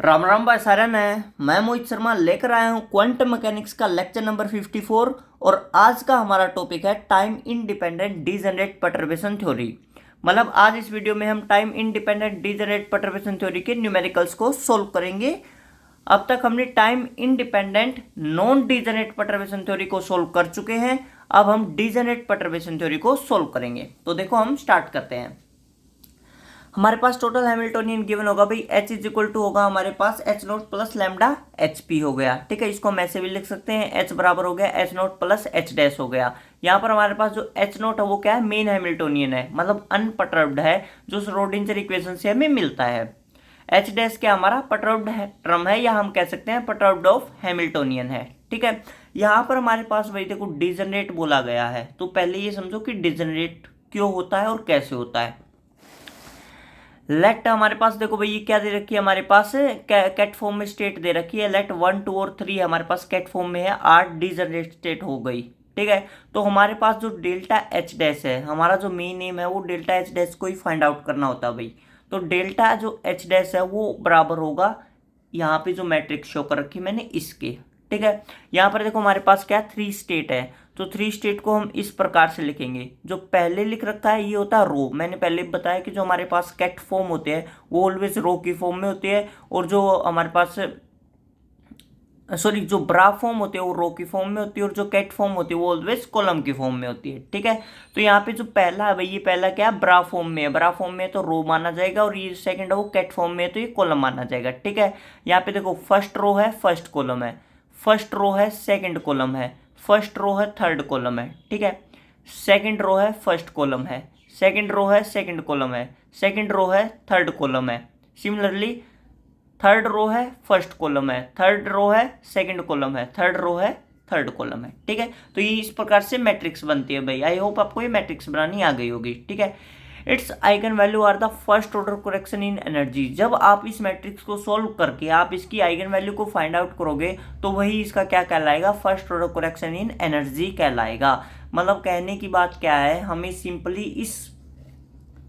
राम राम भाई सारन है। मैं मोहित शर्मा लेकर आया हूँ क्वांटम मैकेनिक्स का लेक्चर नंबर 54। और आज का हमारा टॉपिक है time independent degenerate perturbation theory. मतलब आज इस वीडियो में हम time independent degenerate perturbation theory के न्यूमेरिकल्स को सोल्व करेंगे। अब तक हमने time independent non degenerate perturbation theory को सोल्व कर चुके हैं। अब हम डीजनरेट परटर्बेशन थ्योरी को सोल्व करेंगे। तो देखो हम स्टार्ट करते हैं। हमारे पास टोटल हैमिल्टोनियन गिवन होगा भाई H इज इक्वल टू होगा हमारे पास H note plus lambda H P हो गया। ठीक है, इसको हम ऐसे भी लिख सकते हैं H बराबर हो गया H note plus H dash हो गया। यहाँ पर हमारे पास जो H नोट है वो क्या है, मेन हैमिल्टोनियन है, मतलब अनपर्टर्ब्ड है, जो श्रोडिंगर इक्वेशन से हमें मिलता है। एच डैश क्या हमारा पर्टर्ब्ड टर्म है, या हम कह सकते हैं पर्टर्ब्ड ऑफ हैमिल्टोनियन है। ठीक है, यहाँ पर हमारे पास वही देखो डिजनरेट बोला गया है। तो पहले ये समझो कि डिजनरेट क्यों होता है और कैसे होता है। लेट हमारे पास देखो भाई ये क्या दे रखी है, हमारे पास कैट फॉर्म में स्टेट दे रखी है। लेट 1 2 और 3 हमारे पास कैट फॉर्म में है, 8 डीजनरेट स्टेट हो गई। ठीक है, तो हमारे पास जो डेल्टा एच डैश है, हमारा जो मेन नेम है वो डेल्टा एच डैश को ही फाइंड आउट करना होता है भाई। तो डेल्टा जो एच डैश है वो बराबर होगा यहाँ पे जो मैट्रिक्स शो कर रखी मैंने इसके। ठीक है, यहाँ पर देखो हमारे पास क्या 3 स्टेट है। तो 3 स्टेट को हम इस प्रकार से लिखेंगे। जो पहले लिख रखा है ये होता है रो। मैंने पहले बताया कि जो हमारे पास कैट फॉर्म होते हैं वो ऑलवेज रो की फॉर्म में होती है, और जो हमारे पास जो ब्रा फॉर्म होती है वो रो की फॉर्म में होती है, और जो कैट फॉर्म होती है वो ऑलवेज कॉलम की फॉर्म में होती है। ठीक है, तो यहाँ पे जो पहला है भाई, ये पहला क्या है, ब्रा फॉर्म में है। ब्रा फॉर्म में है तो रो माना जाएगा, और ये सेकंड है वो कैट फॉर्म में है तो ये कॉलम माना जाएगा। ठीक है, यहाँ पे देखो फर्स्ट रो है फर्स्ट कॉलम है, फर्स्ट रो है सेकंड कॉलम है, फर्स्ट रो है थर्ड कॉलम है। ठीक है, सेकंड रो है फर्स्ट कॉलम है, सेकंड रो है सेकंड कॉलम है, सेकंड रो है थर्ड कॉलम है। सिमिलरली थर्ड रो है फर्स्ट कॉलम है, थर्ड रो है सेकंड कॉलम है, थर्ड रो है थर्ड कॉलम है। ठीक है, तो ये इस प्रकार से मैट्रिक्स बनती है भाई। आई होप आपको ये मैट्रिक्स बनानी आ गई होगी। ठीक है, its eigen value are the first order correction in energy. जब आप इस मैट्रिक्स को सोल्व करके आप इसकी आइगन वैल्यू को फाइंड आउट करोगे तो वही इसका क्या कहलाएगा, first order correction in energy कहलाएगा। मतलब कहने की बात क्या है, हमें सिंपली इस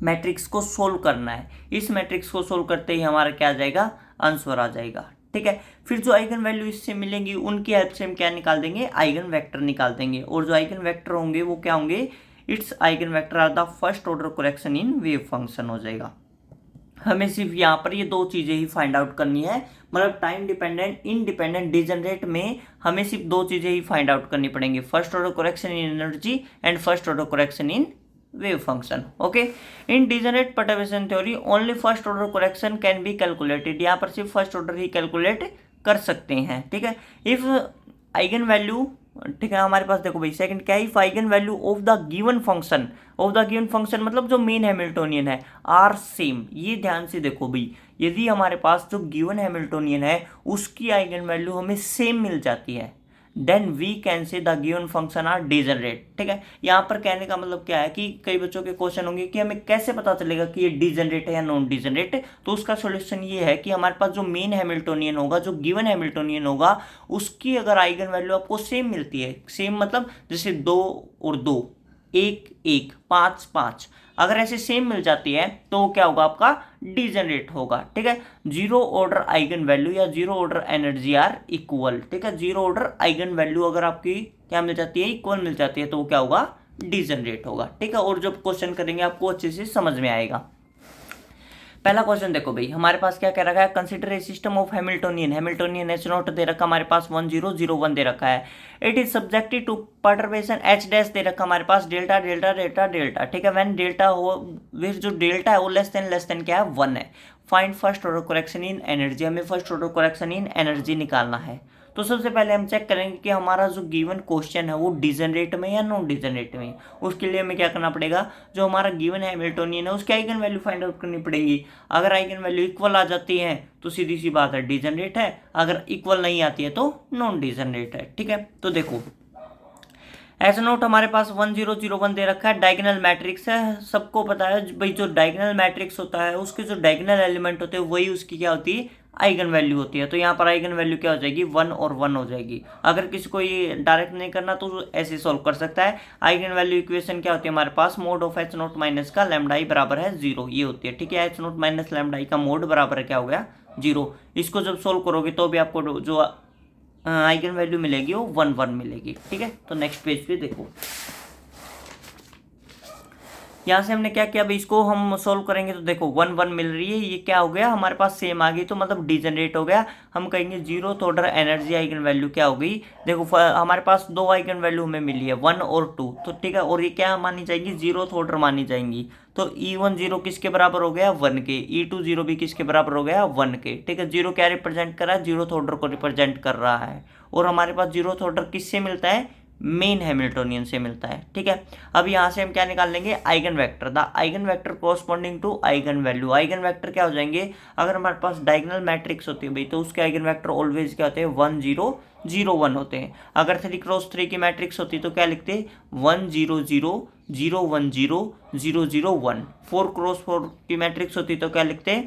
मैट्रिक्स को सोल्व करना है। इस मैट्रिक्स को सोल्व करते ही हमारा क्या आ जाएगा, आंसर आ जाएगा। ठीक है, फिर जो आइगन वैल्यू इससे मिलेंगी उनकी हेल्प से हम क्या निकाल देंगे, आइगन वेक्टर निकाल देंगे। और जो आइगन वेक्टर होंगे वो क्या होंगे, its eigen vector are the first order correction in wave function हो जाएगा। हमें सिर्फ यहाँ पर ये दो चीजें ही फाइंड आउट करनी है। मतलब टाइम डिपेंडेंट इंडिपेंडेंट डिजनरेट में हमें सिर्फ दो चीजें ही फाइंड आउट करनी पड़ेंगी, first order correction in energy and first order correction in wave function. Okay, in degenerate perturbation theory only first order correction can be calculated. यहाँ पर सिर्फ फर्स्ट ऑर्डर ही कैलकुलेट कर सकते हैं। ठीक है, इफ आइगन वैल्यू, ठीक है हमारे पास देखो भाई सेकंड क्या है, if eigen value of the given function, of the given function मतलब जो मेन हैमिल्टोनियन है, आर सेम। ये ध्यान से देखो भाई, यदि हमारे पास जो गिवन हैमिल्टोनियन है उसकी आइगन वैल्यू हमें सेम मिल जाती है, then we can say the given function are degenerate. ठीक है, यहाँ पर कहने का मतलब क्या है कि कई बच्चों के क्वेश्चन होंगे कि हमें कैसे पता चलेगा कि ये डिजनरेट है या नॉन डिजनरेट। तो उसका सॉल्यूशन ये है कि हमारे पास जो मेन हैमिल्टोनियन होगा, जो गिवन हैमिल्टोनियन होगा, उसकी अगर आइगन वैल्यू आपको सेम मिलती है, सेम मतलब जैसे 2 और 2, 1 1, 5 5, अगर ऐसे सेम मिल जाती है तो क्या होगा, आपका डिजनरेट होगा। ठीक है, जीरो ऑर्डर आइगन वैल्यू या zero order energy are equal. ठीक है, जीरो ऑर्डर आइगन वैल्यू अगर आपकी क्या मिल जाती है, इक्वल मिल जाती है, तो वो क्या होगा, डिजनरेट होगा। ठीक है, और जब क्वेश्चन करेंगे आपको अच्छे से समझ में आएगा। पहला क्वेश्चन देखो भाई, हमारे पास क्या कह रखा है, consider a system of Hamiltonian, Hamiltonian H naught दे रखा हमारे पास 1001 दे रखा है। It is subjected to perturbation H dash दे रखा हमारे पास डेल्टा डेल्टा डेल्टा डेल्टा। ठीक है, व्हेन डेल्टा हो, फिर जो डेल्टा है वो लेस देन क्या है, 1 है। Find first order correction in energy, हमें first order correction in energy निकालना है। तो सबसे पहले हम चेक करेंगे कि हमारा जो गिवन क्वेश्चन है वो डिजनरेट में या नॉन डिजनरेट में। उसके लिए हमें क्या करना पड़ेगा, जो हमारा गिवन हैमिल्टोनियन है उसकी आइगन वैल्यू फाइंड आउट करनी पड़ेगी। अगर आइगन वैल्यू इक्वल आ जाती है तो सीधी सी बात है डिजनरेट है, अगर इक्वल नहीं आती है तो नॉन डिजनरेट है। ठीक है, तो देखो एस नोट हमारे पास 1001 दे रखा है, डायगोनल मैट्रिक्स है। सबको पता है भाई जो डायगोनल मैट्रिक्स होता है उसके जो डायगोनल एलिमेंट होते हैं वही उसकी क्या होती है, आइगन वैल्यू होती है। तो यहाँ पर आइगन वैल्यू क्या हो जाएगी, 1 और 1 हो जाएगी। अगर किसी को ये डायरेक्ट नहीं करना तो ऐसे सॉल्व कर सकता है। आइगन वैल्यू इक्वेशन क्या होती है हमारे पास, mod of H naught minus का लैम्डा आई बराबर है 0, ये होती है। ठीक है, H naught minus lambda I का मोड बराबर है क्या हो गया, जीरो। इसको जब सोल्व करोगे तो भी आपको जो आइगन वैल्यू मिलेगी वो 1 1 मिलेगी। ठीक है, तो नेक्स्ट पेज पे देखो, यहाँ से हमने क्या किया, अभी इसको हम सोल्व करेंगे तो देखो 1 1 मिल रही है, ये क्या हो गया हमारे पास सेम आ गई, तो मतलब डिजनरेट हो गया। हम कहेंगे zero order energy eigen value क्या हो गई, देखो हमारे पास दो आइगन वैल्यू हमें मिली है 1 और 2, तो ठीक है, और ये क्या मानी जाएंगी, जीरो ऑर्डर मानी जाएंगी। तो E1 जीरो किसके बराबर हो गया 1 के, E2 जीरो भी किसके बराबर हो गया 1 के। ठीक है, जीरो क्या रिप्रेजेंट कर रहा है, जीरो ऑर्डर को रिप्रेजेंट कर रहा है, और हमारे पास जीरो ऑर्डर किससे मिलता है, मेन हैमिल्टोनियन से मिलता है। ठीक है, अब यहाँ से हम क्या निकाल लेंगे, eigen vector, the eigen vector corresponding to eigen value. Eigen vector क्या हो जाएंगे, अगर हमारे पास डायगोनल मैट्रिक्स होती है भाई, तो उसके आइगन वेक्टर ऑलवेज क्या होते हैं 1 0 0 1 होते हैं। अगर 3x3 की मैट्रिक्स होती तो क्या लिखते 1 0 0 0 1 0 0 0 1। 4x4 की मैट्रिक्स होती तो क्या लिखते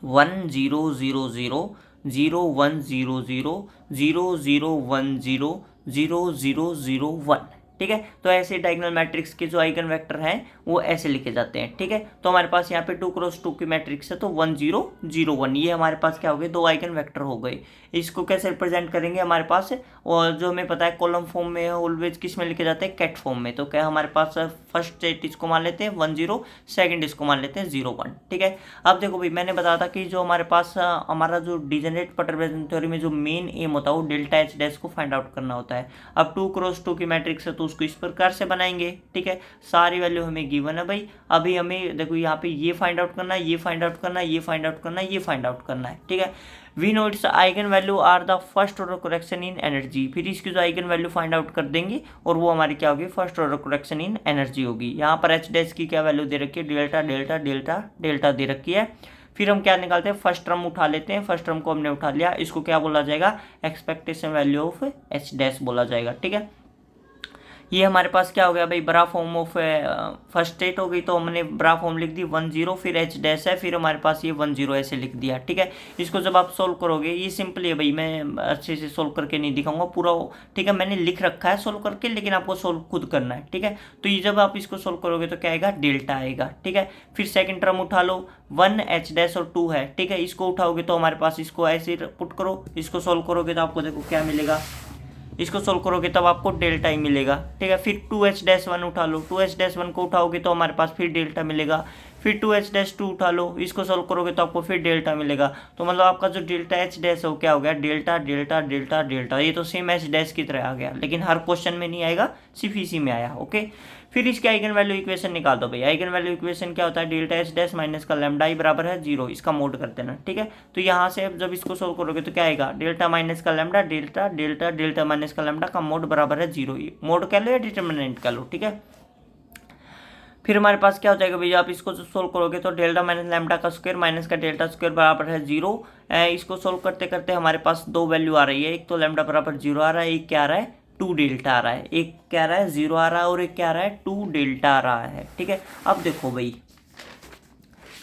1 0 0 0 0 1 0 0 0 0 1 0 0 0 0 1। ठीक है, तो ऐसे डायगोनल मैट्रिक्स के जो आइगन वेक्टर हैं वो ऐसे लिखे जाते हैं। ठीक है, तो हमारे पास यहाँ पे 2x2 की मैट्रिक्स है, तो 1 0 0 1, ये हमारे पास क्या हो गए, दो आइगन वेक्टर हो गए। इसको कैसे रिप्रेजेंट करेंगे हमारे पास, और जो हमें पता है कॉलम फॉर्म में ऑलवेज किस में लिखे जाते हैं, कैट फॉर्म में। तो क्या हमारे पास फर्स्ट स्टेट इसको मान लेते हैं 1 0, सेकंड इसको मान लेते हैं 0 1। ठीक है, अब देखो भाई मैंने बताया था कि जो हमारे पास हमारा जो डिजेनरेट परटर्बेशन थ्योरी में जो मेन एम होता है वो डेल्टा एच डैश को फाइंड आउट करना होता है। अब 2x2 की मैट्रिक्स है तो उसको इस प्रकार से बनाएंगे। ठीक है, सारी वैल्यू हमें गिवन है भाई, अभी हमें देखो यहाँ पे ये फाइंड आउट करना है, ये फाइंड आउट करना है, ये फाइंड आउट करना है, ये फाइंड आउट करना है। ठीक है, we know its eigen value are the first order correction in energy, फिर इसकी जो आइगन वैल्यू फाइंड आउट कर देंगे और वो हमारी क्या होगी, first order correction in energy होगी। यहाँ पर एच डैश की क्या वैल्यू दे रखी है, डेल्टा डेल्टा डेल्टा डेल्टा दे रखी है। फिर हम क्या निकालते हैं, फर्स्ट टर्म उठा लेते हैं, फर्स्ट टर्म को हमने उठा लिया, इसको क्या बोला जाएगा, expectation value of H dash बोला जाएगा। ठीक है, ये हमारे पास क्या हो गया भाई, बड़ा फॉर्म ऑफ फर्स्ट स्टेट हो गई, तो हमने बड़ा फॉर्म लिख दी 1 0, फिर एच डैश है, फिर हमारे पास ये 1 0 ऐसे लिख दिया। ठीक है, इसको जब आप सोल्व करोगे, ये सिंपल है भाई, मैं अच्छे से सोल्व करके नहीं दिखाऊंगा पूरा। ठीक है, मैंने लिख रखा है सोल्व करके, लेकिन आपको सोल्व खुद करना है। ठीक है, तो ये जब आप इसको सोल्व करोगे तो क्या आएगा, डेल्टा आएगा। ठीक है, फिर सेकंड टर्म उठा लो, 1 एच डैश और 2 है। ठीक है, इसको उठाओगे तो हमारे पास, इसको ऐसे पुट करो, इसको सोल्व करोगे तो आपको देखो क्या मिलेगा, इसको सोल्व करोगे तब आपको डेल्टा ही मिलेगा। ठीक है, फिर 2h-1 उठा लो, 2h-1 को उठाओगे तो हमारे पास फिर डेल्टा मिलेगा। फिर 2h-2 उठा लो, इसको सोल्व करोगे तो आपको फिर डेल्टा मिलेगा। तो मतलब आपका जो डेल्टा एच डैश है वो क्या हो गया, डेल्टा डेल्टा डेल्टा डेल्टा। ये तो सेम एच डैश की तरह आ गया, लेकिन हर क्वेश्चन में नहीं आएगा, सिर्फ इसी में आया। ओके, फिर इसके आइगन वैल्यू इक्वेशन निकाल दो भाई। आइगन वैल्यू इक्वेशन क्या होता है, डेल्टा एच डैश माइनस का लैम्डा ही बराबर है 0, इसका मोड कर देना। ठीक है, तो यहाँ से जब इसको सोल्व करोगे तो क्या आएगा, डेल्टा माइनस का lambda, delta delta delta minus का लैम्डा का मोड बराबर है 0। मोड कह लो या डिटर्मिनेंट कह लो। ठीक है, फिर हमारे पास क्या हो जाएगा भैया, आप इसको सोल्व करोगे तो डेल्टा माइनस लैम्डा का स्क्वायर माइनस का डेल्टा स्क्वायर बराबर है 0। इसको सोल्व करते करते हमारे पास दो वैल्यू आ रही है, एक तो लैम्डा बराबर 0 आ रहा है, एक क्या आ रहा है 2 डेल्टा आ रहा है। एक क्या आ रहा है 0 आ रहा है और एक क्या आ रहा है 2 डेल्टा आ रहा है। ठीक है, अब देखो भाई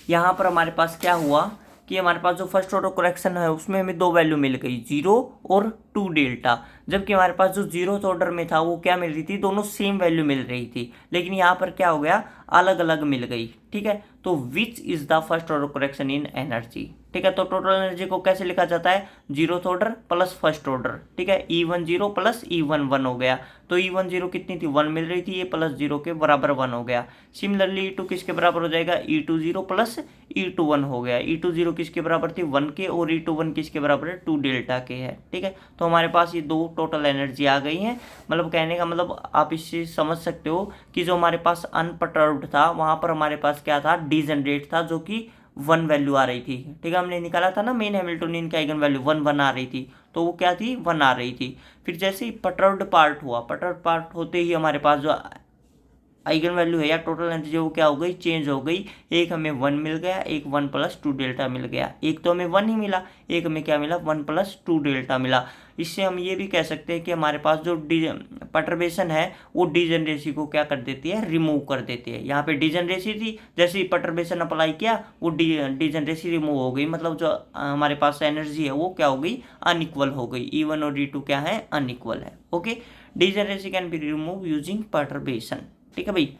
यहाँ पर हमारे पास क्या हुआ कि हमारे पास जो फर्स्ट ऑर्डर करेक्शन है उसमें हमें दो वैल्यू मिल गई, 0 और 2 डेल्टा। जबकि हमारे पास जो जीरो ऑर्डर में था वो क्या मिल रही थी, दोनों सेम वैल्यू मिल रही थी, लेकिन यहाँ पर क्या हो गया, अलग अलग मिल गई। ठीक है, तो which is the first order correction in energy. ठीक है, तो टोटल एनर्जी को कैसे लिखा जाता है, zero order plus first order. ठीक है, E1 0 प्लस E1 1 हो गया, तो E1 0 कितनी थी 1 मिल रही थी, ये प्लस 0 के बराबर 1 हो गया। सिमिलरली E2 किसके बराबर हो जाएगा, E2 0 प्लस E2 1 हो गया। E2 0 किसके बराबर थी 1 के, और E2 1 किसके बराबर है 2 डेल्टा के है। ठीक है, तो हमारे पास ये दो टोटल एनर्जी आ गई है। मतलब कहने का मतलब आप इससे समझ सकते हो कि जो हमारे पास अनपर्टर्ब्ड था वहां पर हमारे पास क्या था, डीजनरेट था, जो कि 1 वैल्यू आ रही थी। ठीक है, हमने निकाला था ना मेन हैमिल्टोनियन की आइगन वैल्यू 1 1 आ रही थी, तो वो क्या थी 1 आ रही थी। फिर जैसे ही पर्टर्ब्ड पार्ट हुआ, पर्टर्ब्ड पार्ट होते ही हमारे पास जो आइगन वैल्यू है या टोटल एनर्जी वो क्या हो गई, चेंज हो गई। एक हमें 1 मिल गया, एक 1 प्लस 2 डेल्टा मिल गया। एक तो हमें 1 ही मिला, एक हमें क्या मिला 1 प्लस 2 डेल्टा मिला। इससे हम ये भी कह सकते हैं कि हमारे पास जो पर्टर्बेशन है वो डिजनरेसी को क्या कर देती है, रिमूव कर देती है। यहाँ पे डिजनरेसी थी, जैसे ही पर्टर्बेशन अप्लाई किया वो डिजनरेसी रिमूव हो गई। मतलब जो हमारे पास एनर्जी है वो क्या हो गई, अनइक्वल हो गई। E1 और E2 क्या है, अनइक्वल है। Okay, degeneracy can be remove using perturbation. ठीक है भाई,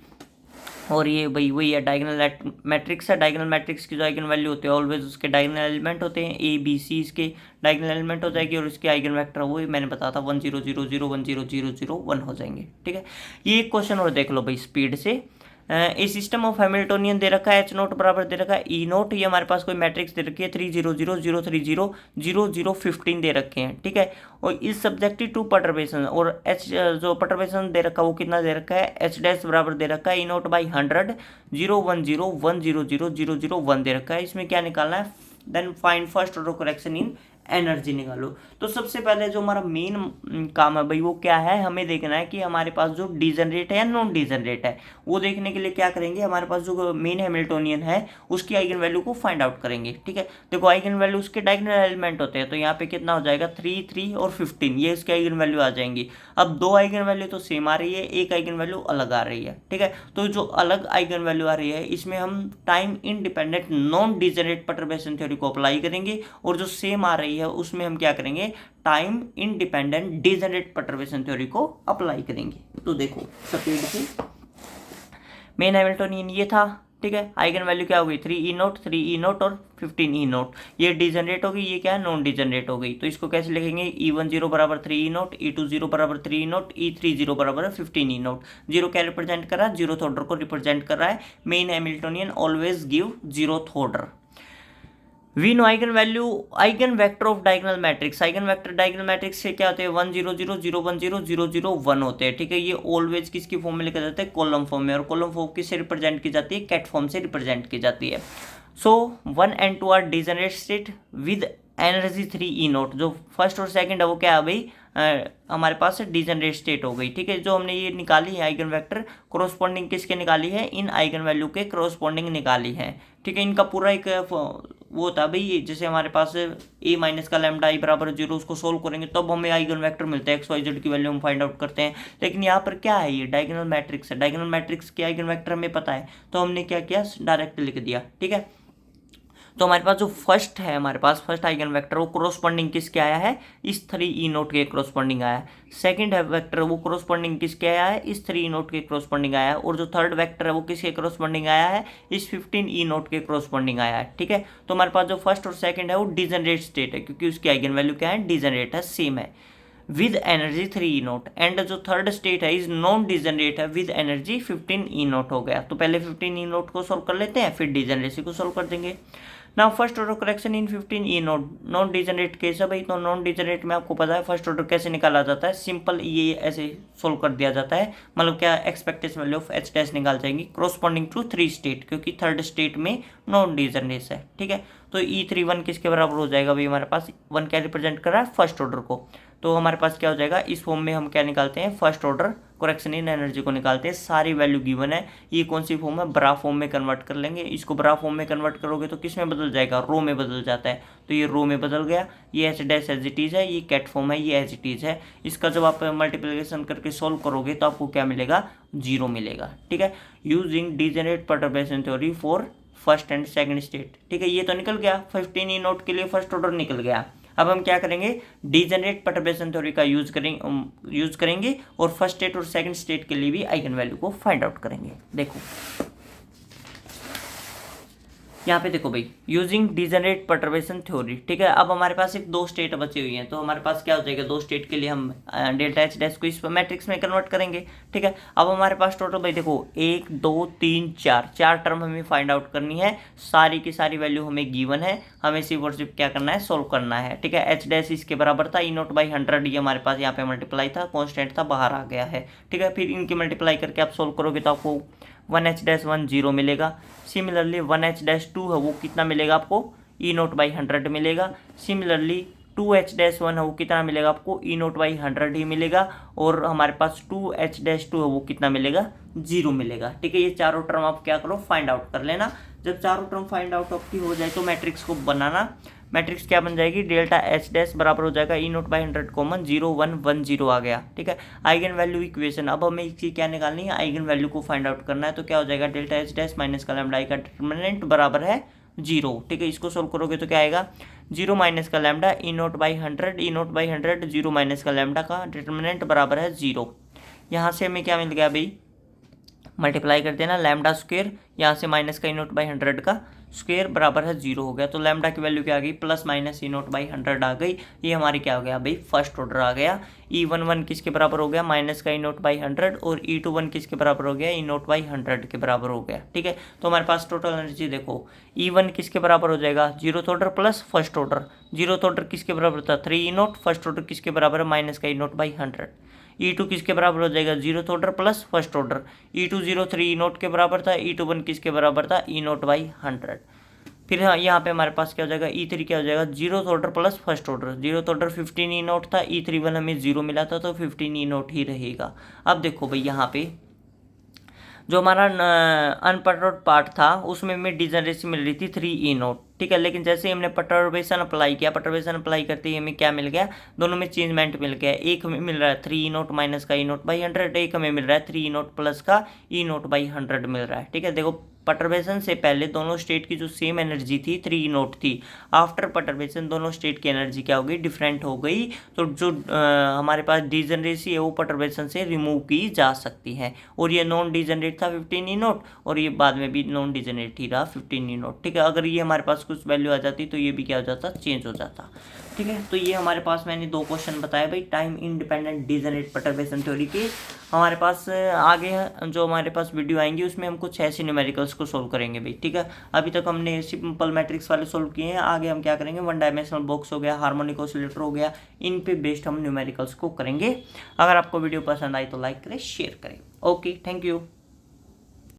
और ये भाई वही है डायगोनल मैट्रिक्स है। डायगोनल मैट्रिक्स की जो आइगन वैल्यू होते हैं ऑलवेज उसके डायगोनल एलिमेंट होते हैं, ए बी सी इसके डायगोनल एलिमेंट हो जाएगी और इसके आइगन वेक्टर वही मैंने बताया था 1 0 0 0 1 0 0 0 1 हो जाएंगे। ठीक है, ये एक क्वेश्चन और देख लो भाई स्पीड से। ए सिस्टम ऑफ हैमिल्टोनियन दे रखा है, एच नोट बराबर दे रखा है ई नोट, ये हमारे पास कोई मैट्रिक्स दे रखी है 3 0 0 0 3 0 0 0 15 दे रखे हैं। ठीक है, और इस सब्जेक्टिव टू परटर्बेशन और एच जो परटर्बेशन दे रखा है वो कितना दे रखा है, एच डैश बराबर दे रखा है ई नोट बाई 100 0 1 0 1 0 0 0 0 1 दे रखा है। इसमें क्या निकालना है, then find first order correction in energy निकालो। तो सबसे पहले जो हमारा मेन काम है भाई वो क्या है, हमें देखना है कि हमारे पास जो डिजनरेट है या नॉन डिजनरेट है। वो देखने के लिए क्या करेंगे, हमारे पास जो मेन हैमिल्टोनियन है उसकी आइगन वैल्यू को फाइंड आउट करेंगे। ठीक है, देखो आइगन वैल्यू उसके डायगोनल एलिमेंट होते हैं, तो यहाँ पे कितना हो जाएगा 3 3 और 15, ये इसकी आइगन वैल्यू आ जाएंगी। अब दो आइगन वैल्यू तो सेम आ रही है, एक आइगन वैल्यू अलग आ रही है। ठीक है, तो जो अलग आइगन वैल्यू आ रही है इसमें हम time independent non degenerate perturbation theory को अप्लाई करेंगे, और जो सेम आ रही है उसमें हम क्या करेंगे, time independent degenerate perturbation theory को अप्लाई करेंगे। तो देखो स्पीड की मेन हैमिल्टोनियन ये था। ठीक है, आइगन वैल्यू क्या हो गई 3 ई नोट और 15 ई नोट, ये डिजनरेट हो गई, ये क्या है नॉन डिजनरेट हो गई। तो इसको कैसे लिखेंगे, E10 बराबर 3 ई नोट, E20 बराबर 3 ई नोट, E30 बराबर 15 ई नोट। जीरो क्या रिप्रेजेंट कर रहा है, जीरोथ ऑर्डर को रिप्रेजेंट कर रहा है। Main Hamiltonian always give zeroth order. We know eigen value eigen vector of diagonal matrix, eigen vector diagonal matrix से क्या होते हैं 1 0 0 0 1 0 0 0 1 होते हैं। ठीक है, ये ऑलवेज किसकी फॉर्म में लिखा जाता है, कॉलम फॉर्म में, और कॉलम फॉर्म किससे रिप्रेजेंट की जाती है, कैट फॉर्म से रिप्रेजेंट की जाती है। So 1 and 2 are degenerate state with energy 3 E naught. जो फर्स्ट और सेकंड है वो क्या है भाई, हमारे पास डिजनरेट स्टेट हो गई। ठीक है, जो हमने ये निकाली है आइगन वेक्टर कोरोस्पोंडिंग किसके निकाली है, इन आइगन वैल्यू के कोरोस्पोंडिंग निकाली है। ठीक है, इनका पूरा एक वो था भाई, जैसे हमारे पास ए माइनस का लैम्डा आई बराबर 0, उसको सोल्व करेंगे तब हमें आइगन वेक्टर मिलता है, एक्स वाई जेड की वैल्यू हम फाइंड आउट करते हैं। लेकिन यहाँ पर क्या है, ये डायगोनल मैट्रिक्स है, डायगोनल मैट्रिक्स के आइगन वेक्टर हमें पता है, तो हमने क्या किया डायरेक्ट लिख दिया। ठीक है, तो हमारे पास जो फर्स्ट है, हमारे पास फर्स्ट आइगन वेक्टर वो कोरोस्पोंडिंग किसके आया है, इस 3 ई नोट के कोरोस्पोंडिंग आया है। सेकंड है वेक्टर वो कोरोस्पोंडिंग किसके आया है, इस 3 ई नोट के कोरोस्पोंडिंग आया है। और जो थर्ड वेक्टर है वो किसके कोरोस्पोंडिंग आया है, इस 15 ई नोट के कोरोस्पोंडिंग आया है। ठीक है, तो हमारे पास जो फर्स्ट और सेकंड है वो डिजनरेट स्टेट है, क्योंकि उसकी आइगन वैल्यू क्या है, डिजनरेट है, सेम है, with energy 3 E note. And जो थर्ड स्टेट है इज नॉन डिजनरेट है, विद एनर्जी 15 ई नोट हो गया। तो पहले 15 ई नोट को सोल्व कर लेते हैं, फिर डिजनरेसी को सोल्व कर देंगे। नाउ फर्स्ट ऑर्डर करेक्शन इन 15 ई नोट, नॉन डिजनरेट केस है भाई, तो नॉन डिजनरेट में आपको पता है फर्स्ट ऑर्डर कैसे निकाला जाता है, सिंपल ये ऐसे सोल्व कर दिया जाता है। मतलब क्या, expectation value of H dash निकाल जाएंगी कोरोस्पोंडिंग टू 3 स्टेट, क्योंकि थर्ड स्टेट में नॉन डिजनरेट है। ठीक है, तो E31 किसके बराबर हो जाएगा भाई, हमारे पास 1 क्या रिप्रेजेंट कर रहा है, फर्स्ट ऑर्डर को। तो हमारे पास क्या हो जाएगा, इस फॉर्म में हम क्या निकालते हैं, first order correction in energy को निकालते हैं। सारी वैल्यू गिवन है, ये कौन सी फॉर्म है, ब्रा फॉर्म में कन्वर्ट कर लेंगे। इसको ब्रा फॉर्म में कन्वर्ट करोगे तो किस में बदल जाएगा, रो में बदल जाता है, तो ये रो में बदल गया। ये H dash as it is है, ये कैट फॉर्म है, ये एज इट इज है। इसका जब आप मल्टीप्लिकेशन करके सोल्व करोगे तो आपको क्या मिलेगा, 0 मिलेगा। ठीक है, using degenerate perturbation theory for first and second state. ठीक है, ये तो निकल गया, 15 ई नोट के लिए फर्स्ट ऑर्डर निकल गया। अब हम क्या करेंगे, डिजनरेट परटर्बेशन थ्योरी का यूज करेंगे और फर्स्ट स्टेट और सेकंड स्टेट के लिए भी आइगन वैल्यू को फाइंड आउट करेंगे। देखो यहाँ पे देखो भाई, यूजिंग डिजनरेट परटर्बेशन थ्योरी। ठीक है, अब हमारे पास एक 2 स्टेट बची हुई हैं, तो हमारे पास क्या हो जाएगा, 2 स्टेट के लिए हम डेल्टा एच डैश को इस मैट्रिक्स में कन्वर्ट करेंगे। ठीक है, अब हमारे पास टोटल भाई देखो 1 2 3 4 टर्म हमें फाइंड आउट करनी है। सारी की सारी वैल्यू हमें गिवन है, हमें सिर्फ और सिर्फ क्या करना है, सोल्व करना है। ठीक है, एच डैश इसके बराबर था E0/100, ये हमारे पास यहाँ पे मल्टीप्लाई था, कॉन्स्टेंट था, बाहर आ गया है। ठीक है, फिर इनकी मल्टीप्लाई करके आप सोल्व करोगे तो आपको 1H-1 0 मिलेगा। सिमिलरली 1H-2 है वो कितना मिलेगा आपको, E0/100 मिलेगा। सिमिलरली 2H-1 है वो कितना मिलेगा आपको, E0/100 ही मिलेगा। और हमारे पास 2H-2 है वो कितना मिलेगा, 0 मिलेगा। ठीक है, ये चारों टर्म आप क्या करो, फाइंड आउट कर लेना। जब चारों टर्म फाइंड आउट आपकी हो जाए तो मैट्रिक्स को बनाना। मैट्रिक्स क्या बन जाएगी, डेल्टा एच डैश बराबर हो जाएगा E0/100 कॉमन 0 1 1 0 आ गया। ठीक है, आइगन वैल्यू इक्वेशन, अब हमें इसकी क्या निकालनी है, आइगन वैल्यू को फाइंड आउट करना है। तो क्या हो जाएगा, डेल्टा एच डैश माइनस का लैम्डा आई का डिटरमिनेंट बराबर है 0। ठीक है, इसको सोल्व करोगे तो क्या आएगा, 0 माइनस का लैम्डा E0/100 0 माइनस का लैम्डा का डिटरमिनेंट बराबर है 0। यहाँ से हमें क्या मिल गया भाई, मल्टीप्लाई कर देना, लैम्डा स्क्वायर यहाँ से माइनस का E0/100 का स्क्वायर बराबर है 0 हो गया। तो लैम्डा की वैल्यू क्या आ गई, प्लस माइनस E0/100 आ गई। ये हमारी क्या हो गया भाई, फर्स्ट ऑर्डर आ गया। E11 किसके बराबर हो गया, माइनस का E0/100, और E21 किसके बराबर हो गया, E0/100 के बराबर हो गया। ठीक है, तो हमारे पास टोटल एनर्जी देखो, E1 किसके बराबर हो जाएगा, zeroth order plus first order. Zeroth order किसके बराबर था, 3E0, फर्स्ट ऑर्डर किसके बराबर है, माइनस का E0/100। E2 किसके बराबर हो जाएगा, zeroth order plus first order. E2 0 3E0 के बराबर था, E21 किसके बराबर था, E0/100। फिर यहाँ पे हमारे पास क्या हो जाएगा, E3 क्या हो जाएगा, zeroth order plus first order. Zeroth order 15E0 था, E31 हमें 0 मिला था, तो 15E0 ही रहेगा। अब देखो भाई यहाँ पे जो हमारा अनपर्टर्ड पार्ट था उसमें हमें डिजनरेसी मिल रही थी 3E0, ठीक है। लेकिन जैसे ही हमने परटर्बेशन अप्लाई किया, परटर्बेशन अप्लाई करते ही हमें क्या मिल गया, दोनों में चेंजमेंट मिल गया। एक हमें मिल रहा है 3E0 माइनस का E0/100, एक हमें मिल रहा है 3E0 प्लस का E0/100 मिल रहा है। ठीक है, देखो परटर्बेशन से पहले दोनों स्टेट की जो सेम एनर्जी थी 3E0 थी। आफ्टर परटर्बेशन दोनों स्टेट की एनर्जी क्या हो गई, डिफरेंट हो गई। तो जो हमारे पास डिजनरेसी है वो परटर्बेशन से रिमूव की जा सकती है। और ये नॉन डिजनरेट था 15E0, और ये बाद में भी नॉन डिजनरेट ही रहा 15E0। ठीक है, अगर ये हमारे पास कुछ वैल्यू आ जाती तो ये भी क्या हो जाता, चेंज हो जाता। ठीक है, तो ये हमारे पास मैंने 2 क्वेश्चन बताए भाई time independent degenerate perturbation theory के। हमारे पास आगे जो हमारे पास वीडियो आएंगी उसमें हम कुछ ऐसे न्यूमेरिकल्स को सोल्व करेंगे भाई। ठीक है, अभी तक हमने सिंपल मैट्रिक्स वाले सोल्व किए हैं, आगे हम क्या करेंगे, 1 डायमेंशनल बॉक्स हो गया, हार्मोनिक ऑसिलेटर हो गया, इन पे बेस्ड हम न्यूमेरिकल्स को करेंगे। अगर आपको वीडियो पसंद आई तो लाइक करें, शेयर करें। Okay, thank you.